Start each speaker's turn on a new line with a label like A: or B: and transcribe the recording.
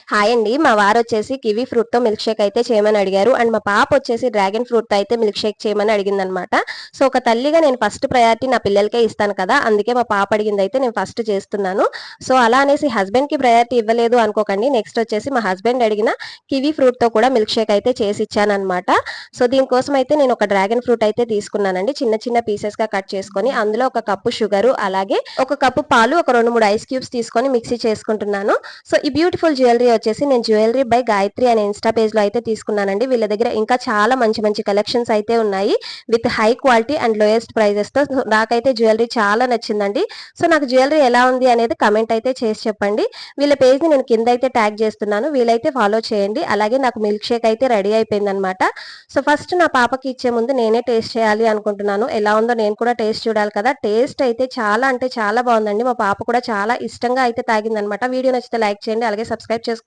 A: Hi అండి. మా వారొచ్చేసి kiwi ఫ్రూట్‌తో milk shake అయితే చేయమని అడిగారు. అండ్ మా పాపొచ్చేసి డ్రాగన్ ఫ్రూట్‌తో అయితే మిల్క్ షేక్ చేయమని అడిగిందనమాట. సో, ఒక తల్లిగా నేను ఫస్ట్ ప్రయారిటీ నా పిల్లలకే ఇస్తాను కదా! అందుకే మా పాప అడిగిందయితే నేను ఫస్ట్ చేస్తున్నాను. సో, అలా అనేసి హస్బెండ్‌కి ప్రయారిటీ ఇవ్వలేదు అనుకోకండి. నెక్స్ట్ వచ్చేసి మా హస్బెండ్ అడిగిన కివి ఫ్రూట్‌తో కూడా మిల్క్ షేక్ అయితే చేసిచ్చాననమాట. సో, దీనికోసం అయితే నేను ఒక డ్రాగన్ ఫ్రూట్ అయితే తీసుకున్నానండి. చిన్న చిన్న పీసెస్‌గా కట్ చేసుకొని, అందులో ఒక కప్పు షుగరు, అలాగే ఒక కప్పు పాలు, ఒక 2, 3 ఐస్ క్యూబ్స్ తీసుకొని మిక్సీ చేసుకుంటున్నాను. సో, ఈ బ్యూటిఫుల్ జ్యువెలరీ వచ్చేసి నేను జ్యువెలరీ బై గాయత్రి అనే ఇన్‌స్టా పేజ్‌లో అయితే తీసుకున్నానండి. వీళ్ళ దగ్గర ఇంకా చాలా మంచి మంచి కలెక్షన్స్ అయితే ఉన్నాయి. With high quality and lowest ప్రైజెస్‌తో. సో, నాకైతే జ్యువెలరీ చాలా నచ్చిందండి. సో, నాకు జ్యువెలరీ ఎలా ఉంది అనేది కమెంట్ అయితే చేసి చెప్పండి. వీళ్ళ పేజ్‌ని నేను కింద అయితే ట్యాగ్ చేస్తున్నాను. వీలైతే ఫాలో చేయండి. అలాగే నాకు మిల్క్ షేక్ అయితే రెడీ అయిపోయిందనమాట. సో, ఫస్ట్ నా పాపకి ఇచ్చే ముందు నేనే టేస్ట్ చేయాలి అనుకుంటున్నాను. ఎలా ఉందో నేను కూడా టేస్ట్ చూడాలి కదా! టేస్ట్ అయితే చాలా అంటే చాలా బావుందండి. మా పాప కూడా చాలా ఇష్టంగా అయితే తాగిందనమాట. వీడియో నచ్చితే లైక్ చేయండి. అలాగే సబ్స్క్రైబ్ చేసుకో